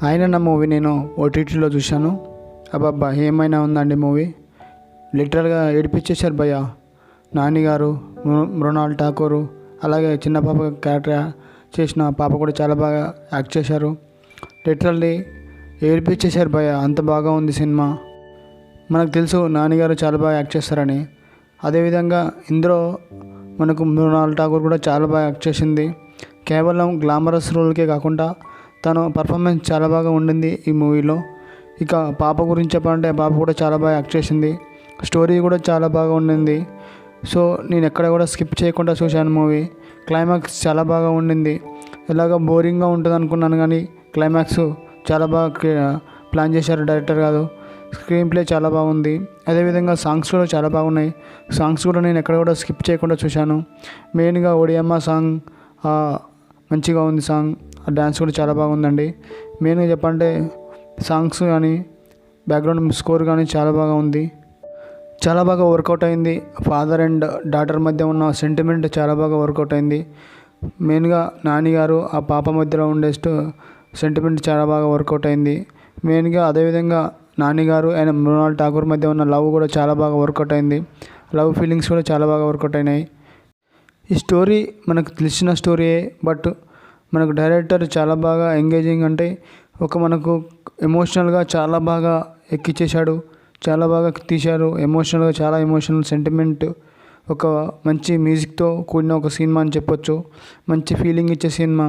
ఆయన మూవీ నేను ఓటీటీలో చూశాను. అబ్బబ్బా ఏమైనా ఉందండి మూవీ. లిటరల్గా ఏడిపించేశారు భయ్య. నాని గారు, మృణాల్ ఠాకూర్, అలాగే చిన్న పాప క్యారెక్టర్ చేసిన పాప కూడా చాలా బాగా యాక్ట్ చేశారు. లిటరల్లీ ఏడిపించేశారు భయ్య, అంత బాగా ఉంది సినిమా. మనకు తెలుసు నాని గారు చాలా బాగా యాక్ట్ చేస్తారని. అదేవిధంగా ఇందులో మనకు మృణాల్ ఠాకూర్ కూడా చాలా బాగా యాక్ట్ చేసింది. కేవలం గ్లామరస్ రోల్కే కాకుండా తను పర్ఫార్మెన్స్ చాలా బాగా ఉండింది ఈ మూవీలో. ఇక పాప గురించి చెప్పాలంటే పాప కూడా చాలా బాగా యాక్ట్ చేసింది. స్టోరీ కూడా చాలా బాగా ఉండింది. సో నేను ఎక్కడ కూడా స్కిప్ చేయకుండా చూశాను మూవీ. క్లైమాక్స్ చాలా బాగా ఉండింది. ఇలాగ బోరింగ్గా ఉంటుంది అనుకున్నాను, కానీ క్లైమాక్స్ చాలా బాగా ప్లాన్ చేశారు డైరెక్టర్ గారు. స్క్రీన్ ప్లే చాలా బాగుంది. అదేవిధంగా సాంగ్స్ కూడా చాలా బాగున్నాయి. సాంగ్స్ కూడా నేను ఎక్కడ కూడా స్కిప్ చేయకుండా చూశాను. మెయిన్గా ఒడియమ్మ సాంగ్ మంచిగా ఉంది. సాంగ్ డ్యాన్స్ కూడా చాలా బాగుందండి. మెయిన్గా చెప్పాలంటే సాంగ్స్ కానీ బ్యాక్గ్రౌండ్ స్కోర్ కానీ చాలా బాగా ఉంది. చాలా బాగా వర్కౌట్ అయింది. ఫాదర్ అండ్ డాటర్ మధ్య ఉన్న సెంటిమెంట్ చాలా బాగా వర్కౌట్ అయింది. మెయిన్గా నాని గారు ఆ పాప మధ్యలో ఉండే సెంటిమెంట్ చాలా బాగా వర్కౌట్ అయింది. మెయిన్గా అదేవిధంగా నాని గారు అండ్ మృణాల్ ఠాకూర్ మధ్య ఉన్న లవ్ కూడా చాలా బాగా వర్కౌట్ అయింది. లవ్ ఫీలింగ్స్ కూడా చాలా బాగా వర్కౌట్ అయినాయి. ఈ స్టోరీ మనకు తెలిసిన స్టోరీయే, బట్ మనకు డైరెక్టర్ చాలా బాగా ఎంగేజింగ్, అంటే మనకు ఎమోషనల్గా చాలా బాగా ఎక్కించేశాడు. చాలా బాగా తీశారు. ఎమోషనల్గా చాలా ఎమోషనల్ సెంటిమెంట్, మంచి మ్యూజిక్తో కూడిన ఒక సినిమా అని చెప్పొచ్చు. మంచి ఫీలింగ్ ఇచ్చే సినిమా.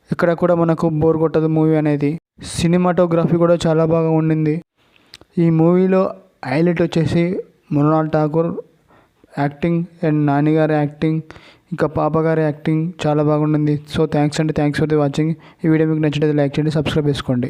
ఎక్కడ కూడా మనకు బోర్ కొట్టదు మూవీ అనేది. సినిమాటోగ్రఫీ కూడా చాలా బాగా ఉండింది. ఈ మూవీలో హైలైట్ వచ్చేసి మృణాల్ ఠాకూర్ యాక్టింగ్ అండ్ నాని గారి యాక్టింగ్, ఇంకా పాప గారి యాక్టింగ్ చాలా బాగుండింది. So thanks for the watching. ఈ వీడియో మీకు నచ్చినట్లయితే లైక్ చేయండి, సబ్స్క్రైబ్ చేసుకోండి.